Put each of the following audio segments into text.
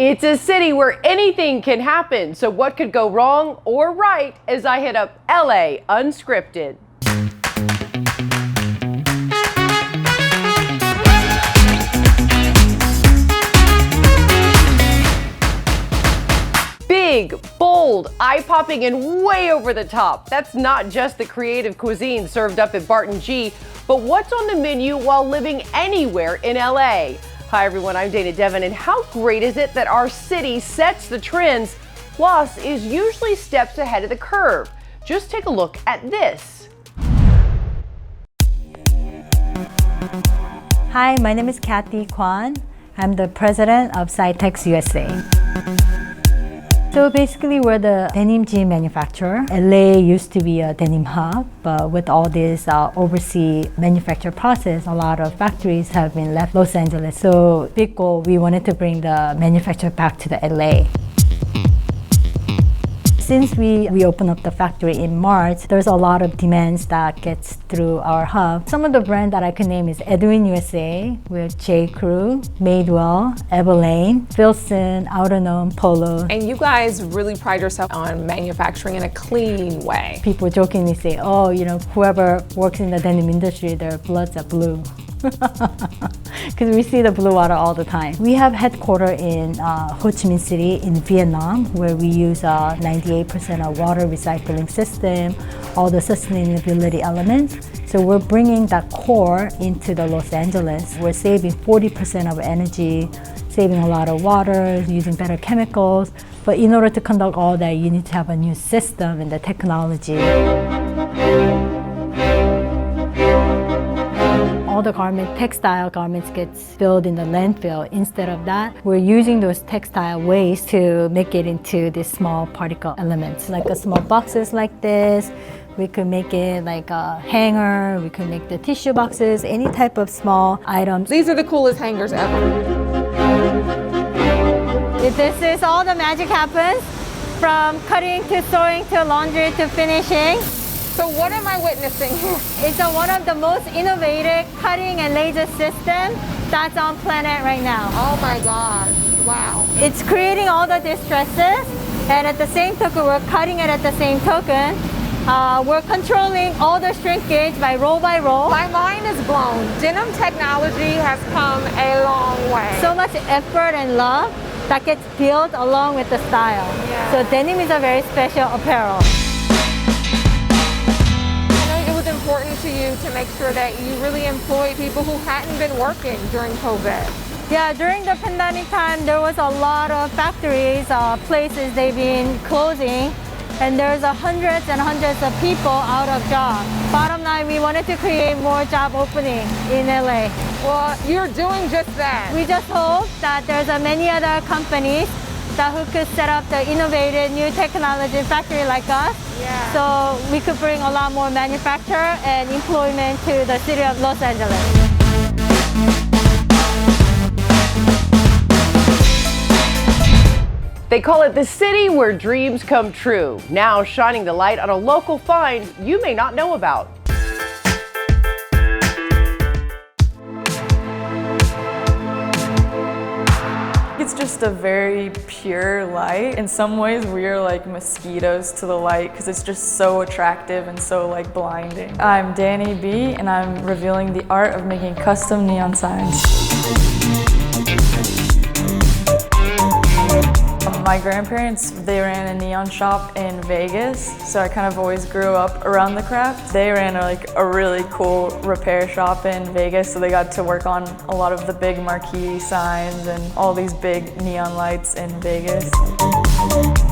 It's a city where anything can happen, so what could go wrong or right as I hit up LA Unscripted. Big, bold, eye-popping, and way over the top. That's not just the creative cuisine served up at Barton G, but what's on the menu while living anywhere in LA. Hi everyone, I'm Dana Devon, and how great is it that our city sets the trends, plus is usually steps ahead of the curve. Just take a look at this. Hi, my name is Kathy Kwan. I'm the president of Cytex USA. So basically, we're the denim jean manufacturer. LA used to be a denim hub, but with all this overseas manufacture process, a lot of factories have been left Los Angeles. So big goal, we wanted to bring the manufacture back to the LA. Since we opened up the factory in March, there's a lot of demands that gets through our hub. Some of the brands that I could name is Edwin USA, with J. Crew, Madewell, Everlane, Filson, Outerknown, Polo. And you guys really pride yourself on manufacturing in a clean way. People jokingly say, oh, you know, whoever works in the denim industry, their bloods are blue. Because we see the blue water all the time. We have headquarters in Ho Chi Minh City in Vietnam, where we use 98% of water recycling system, all the sustainability elements. So we're bringing that core into the Los Angeles. We're saving 40% of energy, saving a lot of water, using better chemicals. But in order to conduct all that, you need to have a new system and the technology. All the textile garments gets filled in the landfill. Instead of that, we're using those textile waste to make it into these small particle elements, like a small boxes like this. We could make it like a hanger. We could make the tissue boxes, any type of small items. These are the coolest hangers ever. This is all the magic happens, from cutting to sewing to laundry to finishing. So what am I witnessing here? It's one of the most innovative cutting and laser systems that's on planet right now. Oh my gosh, wow. It's creating all the distresses, and at the same token, we're cutting it at the same token. We're controlling all the shrinkage by roll. My mind is blown. Denim technology has come a long way. So much effort and love that gets built along with the style. Yeah. So denim is a very special apparel. Important to you to make sure that you really employ people who hadn't been working during COVID? Yeah, during the pandemic time, there was a lot of factories, places they've been closing, and there's hundreds and hundreds of people out of job. Bottom line, we wanted to create more job opening in LA. Well, you're doing just that. We just hope that there's many other companies who could set up the innovative new technology factory like us. Yeah. So we could bring a lot more manufacture and employment to the city of Los Angeles. They call it the city where dreams come true. Now shining the light on a local find you may not know about. It's just a very pure light. In some ways, we are like mosquitoes to the light because it's just so attractive and so like blinding. I'm Danny B, and I'm revealing the art of making custom neon signs. My grandparents, they ran a neon shop in Vegas, so I kind of always grew up around the craft. They ran a really cool repair shop in Vegas, so they got to work on a lot of the big marquee signs and all these big neon lights in Vegas.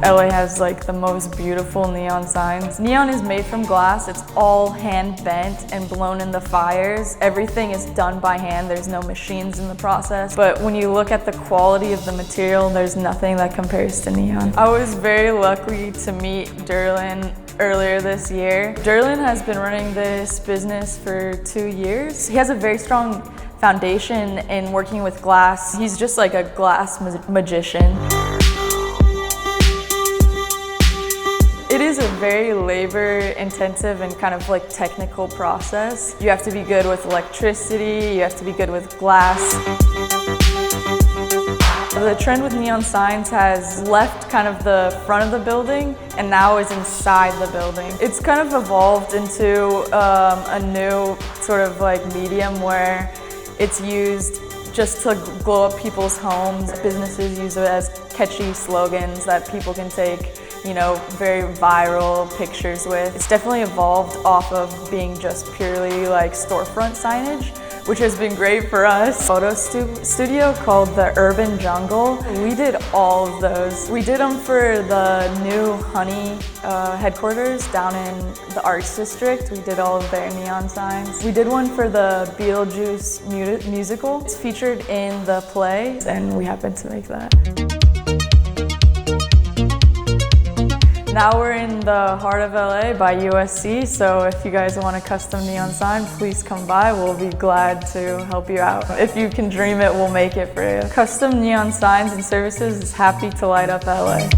LA has like the most beautiful neon signs. Neon is made from glass. It's all hand bent and blown in the fires. Everything is done by hand. There's no machines in the process. But when you look at the quality of the material, there's nothing that compares to neon. I was very lucky to meet Derlin earlier this year. Derlin has been running this business for 2 years. He has a very strong foundation in working with glass. He's just like a glass magician. It is a very labor-intensive and kind of like technical process. You have to be good with electricity, you have to be good with glass. The trend with neon signs has left kind of the front of the building and now is inside the building. It's kind of evolved into a new sort of like medium where it's used just to glow up people's homes. Businesses use it as catchy slogans that people can take, you know, very viral pictures with. It's definitely evolved off of being just purely like storefront signage, which has been great for us. Photo studio called the Urban Jungle. We did all of those. We did them for the new Honey headquarters down in the Arts District. We did all of their neon signs. We did one for the Beetlejuice musical. It's featured in the play, and we happened to make that. Now we're in the heart of LA by USC, so if you guys want a custom neon sign, please come by. We'll be glad to help you out. If you can dream it, we'll make it for you. Custom Neon Signs and Services is happy to light up LA.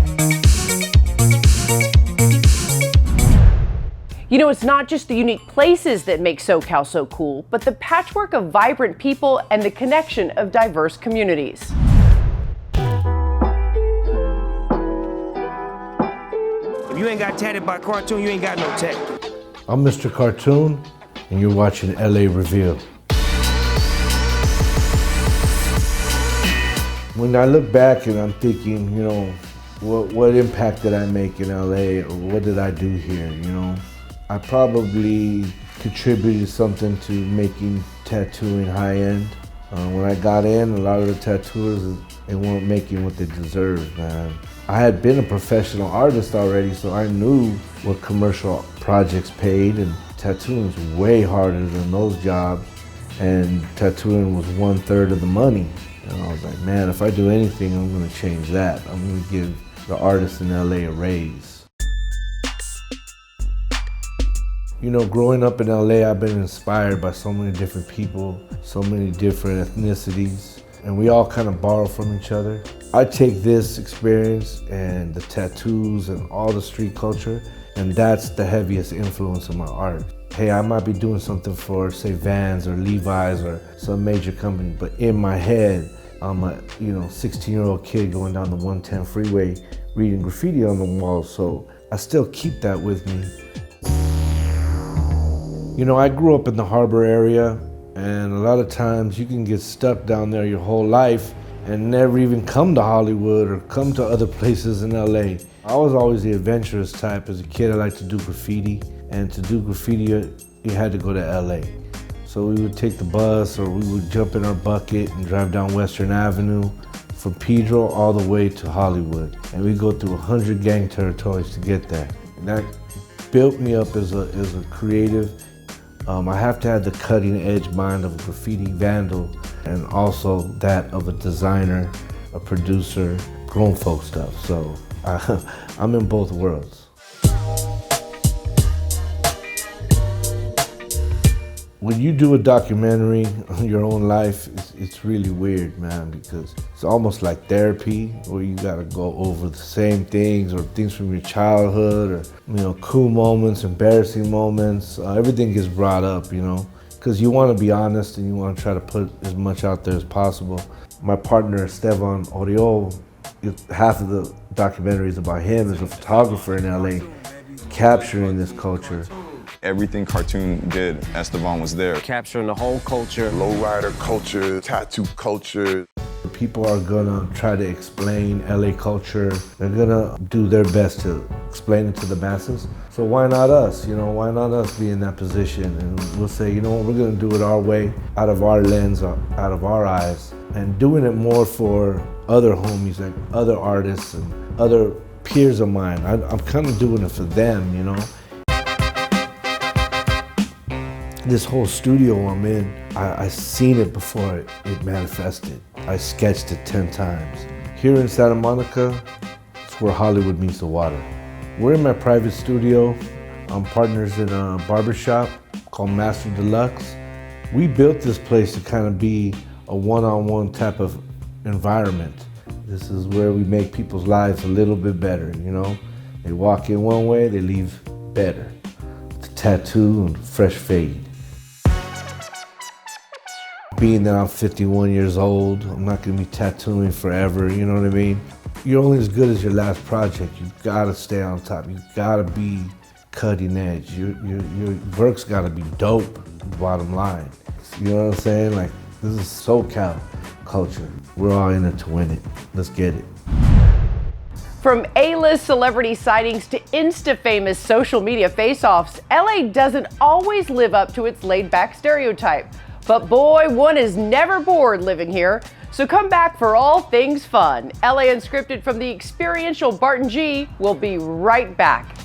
You know, it's not just the unique places that make SoCal so cool, but the patchwork of vibrant people and the connection of diverse communities. If you ain't got tatted by Cartoon, you ain't got no tat. I'm Mr. Cartoon, and you're watching LA Reveal. When I look back and I'm thinking, you know, what impact did I make in LA, or what did I do here, you know? I probably contributed something to making tattooing high-end. When I got in, a lot of the tattooers, they weren't making what they deserved, man. I had been a professional artist already, so I knew what commercial projects paid, and tattooing was way harder than those jobs, and tattooing was 1/3 of the money. And I was like, man, if I do anything, I'm gonna change that. I'm gonna give the artists in LA a raise. You know, growing up in LA, I've been inspired by so many different people, so many different ethnicities, and we all kind of borrow from each other. I take this experience and the tattoos and all the street culture, and that's the heaviest influence of my art. Hey, I might be doing something for, say, Vans or Levi's or some major company, but in my head, I'm a 16-year-old kid going down the 110 freeway reading graffiti on the wall, so I still keep that with me. You know, I grew up in the harbor area, and a lot of times you can get stuck down there your whole life and never even come to Hollywood or come to other places in LA. I was always the adventurous type. As a kid, I liked to do graffiti, and to do graffiti, you had to go to LA. So we would take the bus, or we would jump in our bucket and drive down Western Avenue from Pedro all the way to Hollywood. And we'd go through 100 gang territories to get there. And that built me up as a creative. I have to have the cutting edge mind of a graffiti vandal, and also that of a designer, a producer, grown folk stuff. So I'm in both worlds. When you do a documentary on your own life, it's really weird, man, because it's almost like therapy, where you gotta go over the same things, or things from your childhood, or cool moments, embarrassing moments. Everything gets brought up, because you want to be honest and you want to try to put as much out there as possible. My partner, Esteban Oriol, half of the documentary is about him as a photographer in LA, capturing this culture. Everything Cartoon did, Esteban was there. Capturing the whole culture. Lowrider culture, tattoo culture. People are gonna try to explain LA culture. They're gonna do their best to explain it to the masses. So why not us? Why not us be in that position? And we'll say, you know what, we're gonna do it our way, out of our lens, out of our eyes, and doing it more for other homies, like other artists and other peers of mine. I'm kind of doing it for them, This whole studio I'm in, I seen it before it manifested. I sketched it 10 times. Here in Santa Monica, it's where Hollywood meets the water. We're in my private studio. I'm partners in a barbershop called Master Deluxe. We built this place to kind of be a one-on-one type of environment. This is where we make people's lives a little bit better, They walk in one way, they leave better. It's a tattoo and fresh fade. Being that I'm 51 years old, I'm not gonna be tattooing forever, you know what I mean? You're only as good as your last project. You've gotta stay on top. You've gotta be cutting edge. Your work's gotta be dope, bottom line. You know what I'm saying? Like, this is SoCal culture. We're all in it to win it. Let's get it. From A-list celebrity sightings to Insta-famous social media face-offs, LA doesn't always live up to its laid-back stereotype. But boy, one is never bored living here. So come back for all things fun. LA Unscripted from the experiential Barton G will be right back.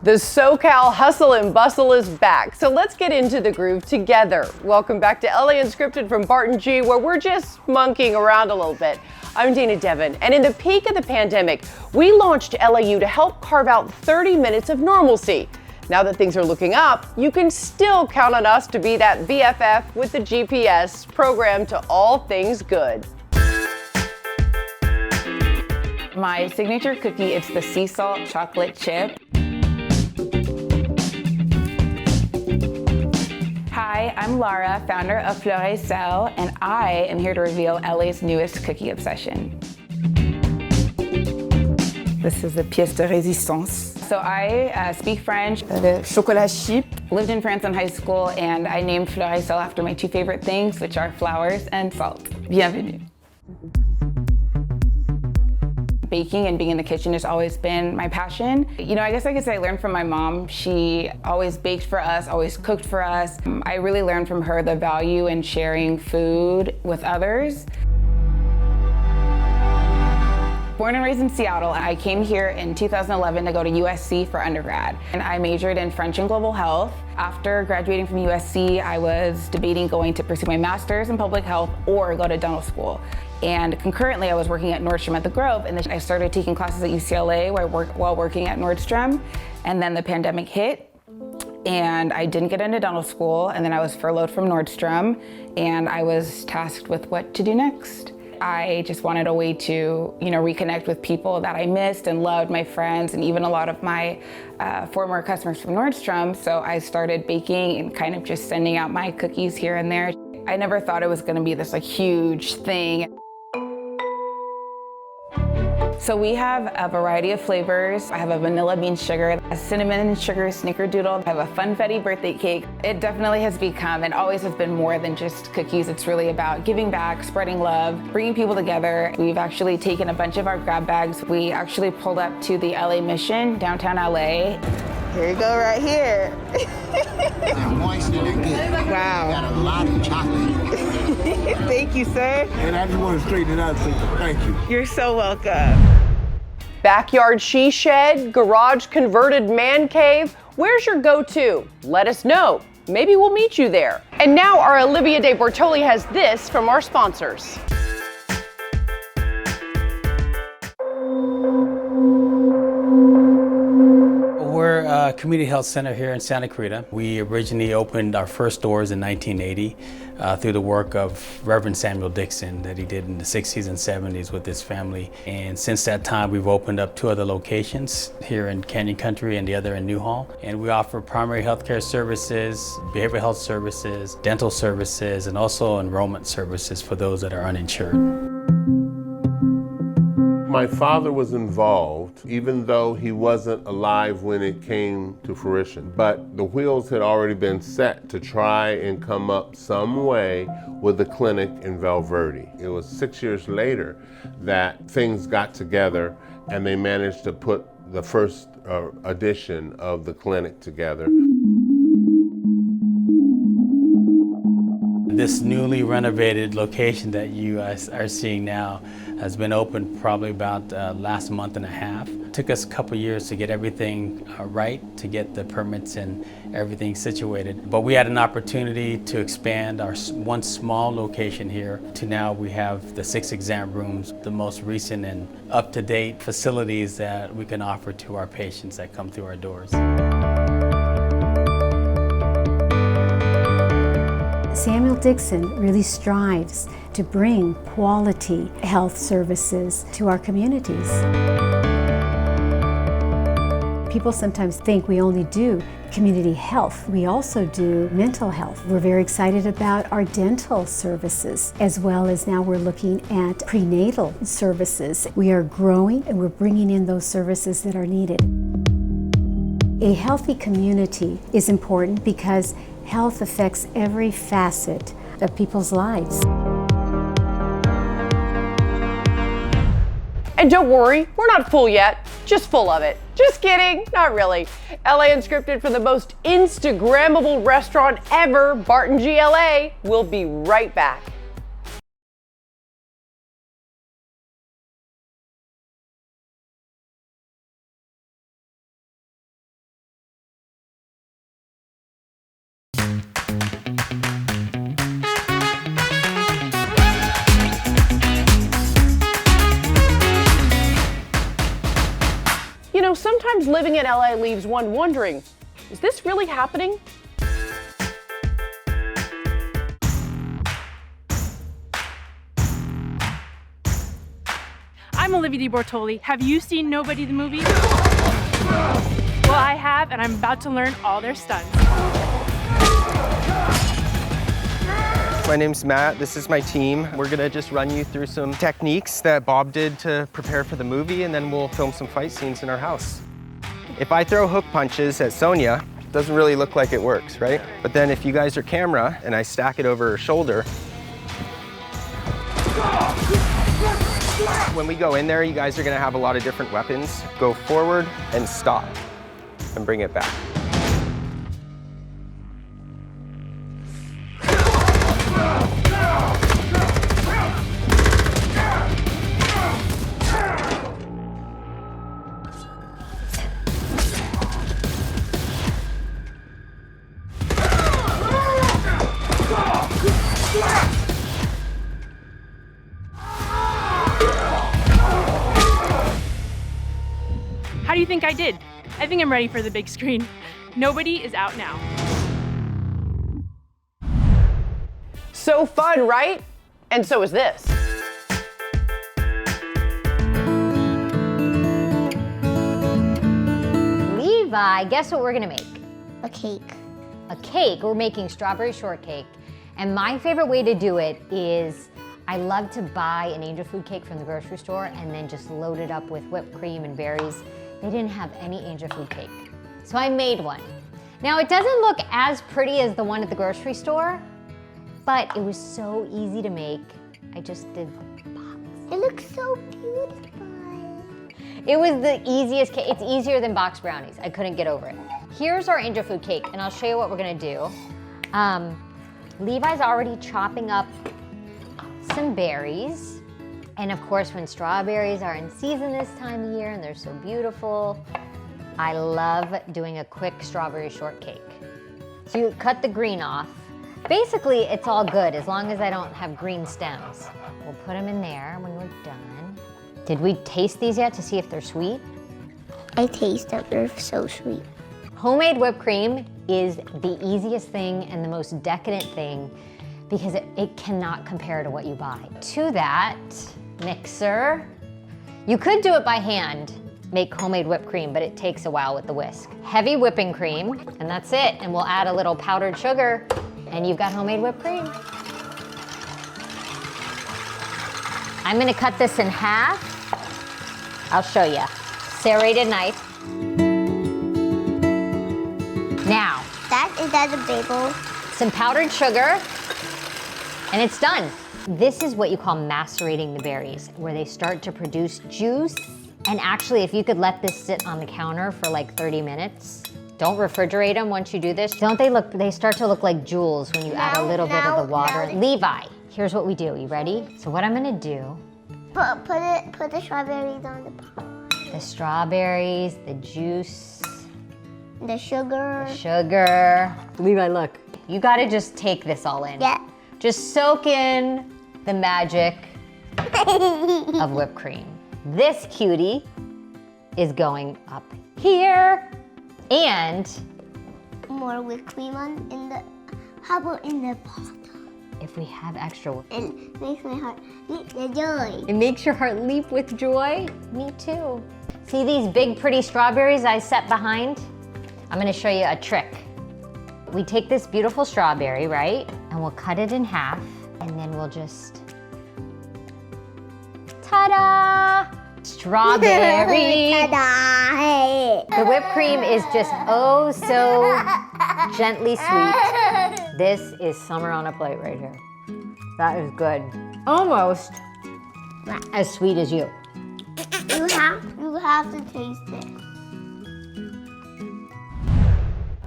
The SoCal hustle and bustle is back, so let's get into the groove together. Welcome back to LA Unscripted from Barton G, where we're just monkeying around a little bit. I'm Dana Devin, and in the peak of the pandemic, we launched LAU to help carve out 30 minutes of normalcy. Now that things are looking up, you can still count on us to be that BFF with the GPS, programmed to all things good. My signature cookie, it's the sea salt chocolate chip. Hi, I'm Lara, founder of Fleur & Sel, and I am here to reveal LA's newest cookie obsession. This is the pièce de résistance. So I speak French, le chocolat chip. Lived in France in high school, and I named Fleur & Sel after my two favorite things, which are flowers and salt. Bienvenue. Baking and being in the kitchen has always been my passion. You know, I guess I could say I learned from my mom. She always baked for us, always cooked for us. I really learned from her the value in sharing food with others. Born and raised in Seattle, I came here in 2011 to go to USC for undergrad, and I majored in French and global health. After graduating from USC, I was debating going to pursue my master's in public health or go to dental school. And concurrently, I was working at Nordstrom at the Grove, and then I started taking classes at UCLA while working at Nordstrom, and then the pandemic hit, and I didn't get into dental school, and then I was furloughed from Nordstrom, and I was tasked with what to do next. I just wanted a way to, reconnect with people that I missed and loved, my friends, and even a lot of my former customers from Nordstrom. So I started baking and kind of just sending out my cookies here and there. I never thought it was going to be this huge thing. So we have a variety of flavors. I have a vanilla bean sugar, a cinnamon sugar snickerdoodle. I have a funfetti birthday cake. It definitely has become and always has been more than just cookies. It's really about giving back, spreading love, bringing people together. We've actually taken a bunch of our grab bags. We actually pulled up to the LA Mission, downtown LA. Here you go right here. Moistened and good. Wow. Got a lot of chocolate. Thank you, sir. And I just want to straighten it out and say thank you. You're so welcome. Backyard she shed, garage converted man cave. Where's your go-to? Let us know. Maybe we'll meet you there. And now our Olivia De Bortoli has this from our sponsors. We're a community health center here in Santa Clarita. We originally opened our first doors in 1980 through the work of Reverend Samuel Dixon that he did in the 60s and 70s with his family. And since that time, we've opened up 2 other locations here in Canyon Country and the other in Newhall. And we offer primary health care services, behavioral health services, dental services, and also enrollment services for those that are uninsured. My father was involved, even though he wasn't alive when it came to fruition. But the wheels had already been set to try and come up some way with the clinic in Valverde. It was 6 years later that things got together and they managed to put the first edition of the clinic together. This newly renovated location that you guys are seeing now has been open probably about last month and a half. It took us a couple years to get everything right, to get the permits and everything situated. But we had an opportunity to expand our one small location here to now we have the 6 exam rooms, the most recent and up-to-date facilities that we can offer to our patients that come through our doors. Samuel Dixon really strives to bring quality health services to our communities. People sometimes think we only do community health. We also do mental health. We're very excited about our dental services, as well as now we're looking at prenatal services. We are growing and we're bringing in those services that are needed. A healthy community is important because health affects every facet of people's lives. And don't worry, we're not full yet, just full of it. Just kidding, not really. LA Unscripted for the most Instagrammable restaurant ever, Barton G LA. We'll be right back. You know, sometimes living in LA leaves one wondering, is this really happening? I'm Olivia Di Bortoli. Have you seen Nobody the movie? Well, I have, and I'm about to learn all their stunts. My name's Matt, this is my team. We're gonna just run you through some techniques that Bob did to prepare for the movie, and then we'll film some fight scenes in our house. If I throw hook punches at Sonia, it doesn't really look like it works, right? But then if you guys are camera and I stack it over her shoulder, when we go in there, you guys are gonna have a lot of different weapons. Go forward and stop, and bring it back. How do you think I did? I think I'm ready for the big screen. Nobody is out now. So fun, right? And so is this. Levi, guess what we're gonna make? A cake. A cake. We're making strawberry shortcake. And my favorite way to do it is I love to buy an angel food cake from the grocery store and then just load it up with whipped cream and berries. They didn't have any angel food cake. So I made one. Now it doesn't look as pretty as the one at the grocery store, but it was so easy to make. I just did the box. It looks so beautiful. It was the easiest cake. It's easier than box brownies. I couldn't get over it. Here's our angel food cake, and I'll show you what we're gonna do. Levi's already chopping up some berries. And of course, when strawberries are in season this time of year and they're so beautiful, I love doing a quick strawberry shortcake. So you cut the green off. Basically, it's all good as long as I don't have green stems. We'll put them in there when we're done. Did we taste these yet to see if they're sweet? I taste them, they're so sweet. Homemade whipped cream is the easiest thing and the most decadent thing because it cannot compare to what you buy. To that, mixer. You could do it by hand, make homemade whipped cream, but it takes a while with the whisk. Heavy whipping cream, and that's it. And we'll add a little powdered sugar, and you've got homemade whipped cream. I'm gonna cut this in half. I'll show you. Serrated knife. Now. Is that a bagel? Some powdered sugar, and it's done. This is what you call macerating the berries, where they start to produce juice. And actually, if you could let this sit on the counter for like 30 minutes, don't refrigerate them once you do this. They start to look like jewels when you add a little bit of the water. Levi, here's what we do. You ready? So what I'm gonna do. Put the strawberries on the pot. The strawberries, the juice, The sugar. the sugar. Levi, look. You gotta just take this all in. Yeah. Just soak in the magic of whipped cream. This cutie is going up here. And More whipped cream how about in the pot? if we have extra whipped cream. It makes my heart leap with joy. It makes your heart leap with joy? Me too. See these big pretty strawberries I set behind? I'm gonna show you a trick. We take this beautiful strawberry, right? And we'll cut it in half, and then we'll just, ta-da! Strawberry. Ta-da! The whipped cream is just oh so gently sweet. This is summer on a plate right here. That is good. Almost as sweet as you. You have to taste it.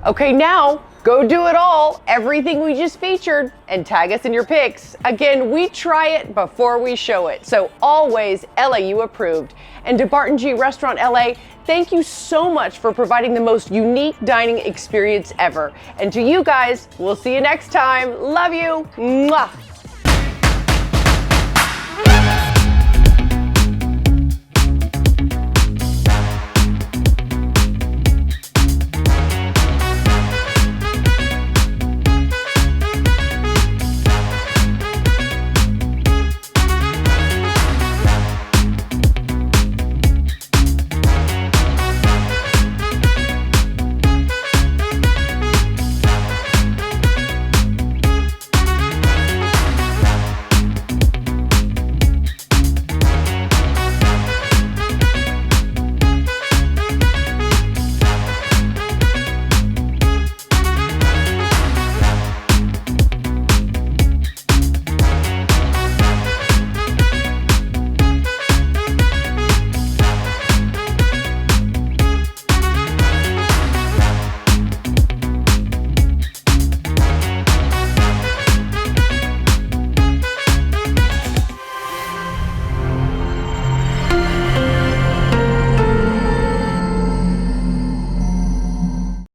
Okay, now go do it all, everything we just featured, and tag us in your pics. Again, we try it before we show it, so always LAU approved. And to Barton G Restaurant LA, thank you so much for providing the most unique dining experience ever. And to you guys, we'll see you next time. Love you. Mwah.